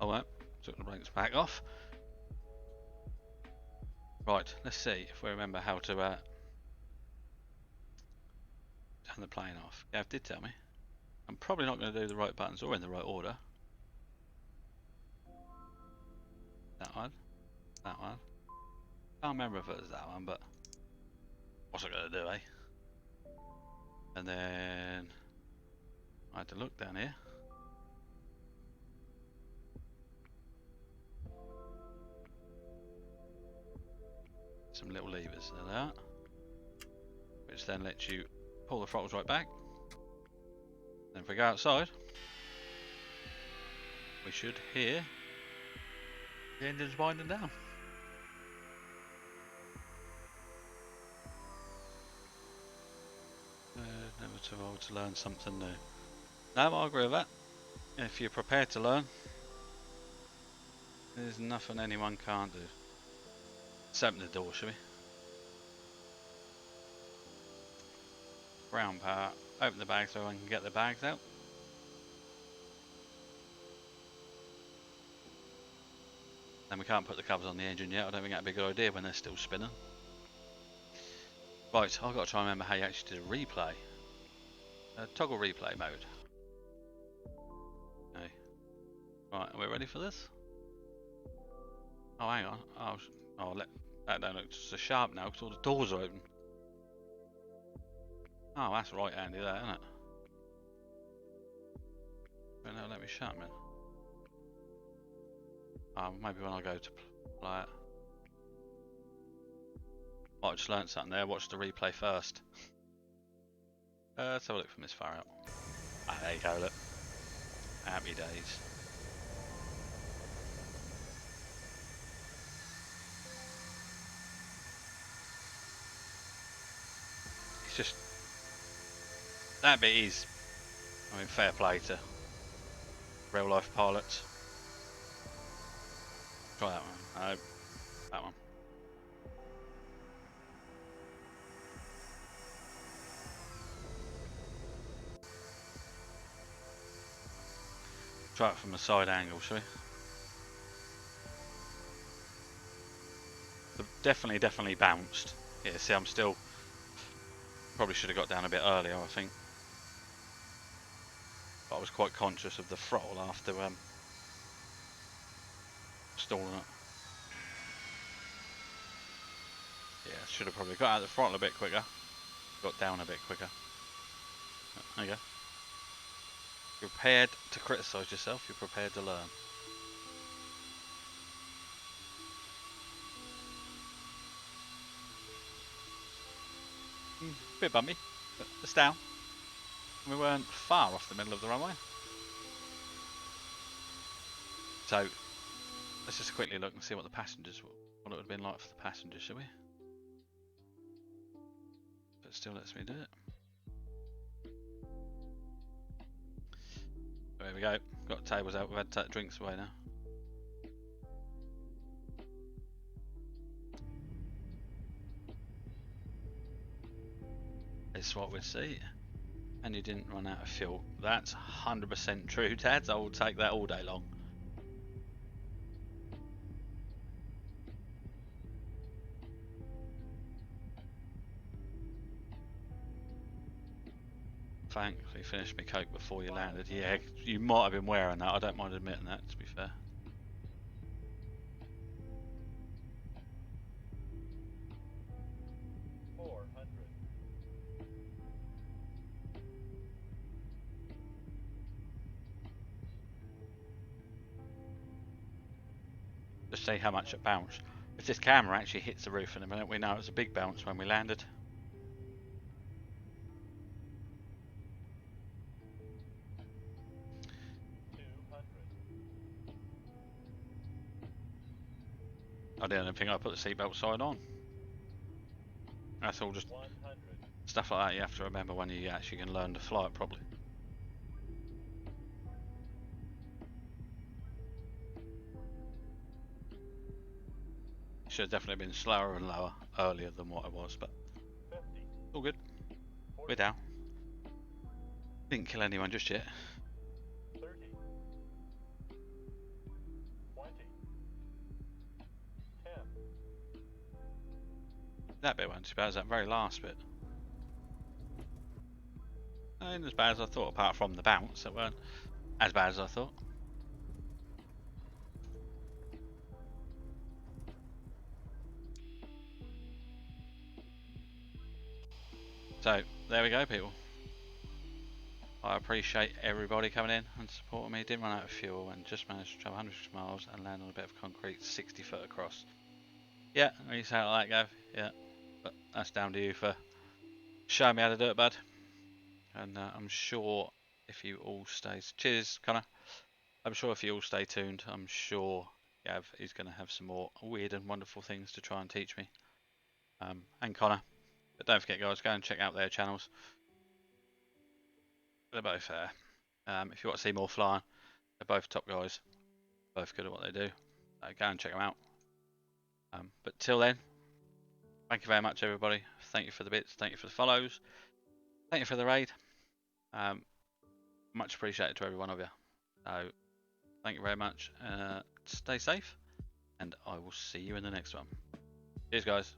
[SPEAKER 1] Oh well, took the brakes back off. Right, let's see if we remember how to turn the plane off. Gav did tell me. I'm probably not going to do the right buttons or in the right order. That one. That one. Can't remember if it was that one, but what's I going to do, eh? And then I had to look down here. Some little levers, there they are. Which then lets you pull the throttles right back. Then if we go outside, we should hear the engine's winding down. Never too old to learn something new. No, I agree with that. If you're prepared to learn, there's nothing anyone can't do. Let's open the door, shall we? Ground power. Open the bag so everyone can get the bags out. Then we can't put the covers on the engine yet. I don't think that'd be a good idea when they're still spinning. Right, I've got to try and remember how you actually did a replay. Toggle replay mode. Okay. Right, are we ready for this? Oh, hang on. Oh, that don't look so sharp now because all the doors are open. Oh, that's right handy there, isn't it? But no, let me shut them in. Maybe when I go to play it. Oh, I just learnt something there. Watch the replay first. Let's have a look from this far out. Ah, there you go, look. Happy days. It's just... that bit is... I mean, fair play to real life pilots. Try that one. No, that one. Try it from a side angle, shall we? Definitely bounced. Yeah, see, I'm still... probably should have got down a bit earlier, I think. But I was quite conscious of the throttle after stalling it. Yeah, should have probably got out the throttle a bit quicker. Got down a bit quicker. There you go. You're prepared to criticise yourself, you're prepared to learn. Bit bumpy, but it's down. We weren't far off the middle of the runway. So, let's just quickly look and see what the passengers, what it would have been like for the passengers, shall we? But still lets me do it. There we go. Got tables out. We've had drinks away now. It's what we see. And you didn't run out of fuel. That's 100% true, Tads. I will take that all day long. Thankfully finished my Coke before you landed. Yeah, you might have been wearing that. I don't mind admitting that, to be fair. Just see how much it bounced. If this camera actually hits the roof in a minute, we know it was a big bounce when we landed. I didn't think I put the seatbelt sign on. That's all just stuff like that you have to remember when you actually can learn to fly it properly. Should have definitely been slower and lower earlier than what I was, but all good. We're down. Didn't kill anyone just yet. That bit wasn't too bad, that very last bit. Ain't as bad as I thought, apart from the bounce, that weren't as bad as I thought. So, there we go, people. I appreciate everybody coming in and supporting me. Didn't run out of fuel and just managed to travel 100 miles and land on a bit of concrete 60 foot across. Yeah, you sound like that, Gav. Yeah, but that's down to you for showing me how to do it, bud. And I'm sure if you all stay... Cheers, Connor. I'm sure if you all stay tuned, I'm sure Gav is going to have some more weird and wonderful things to try and teach me. And Connor. But don't forget, guys, go and check out their channels. They're both if you want to see more flying, they're both top guys. Both good at what they do. So go and check them out. But till then, thank you very much, everybody. Thank you for the bits. Thank you for the follows. Thank you for the raid. Much appreciated to every one of you. So thank you very much. Stay safe, and I will see you in the next one. Cheers, guys.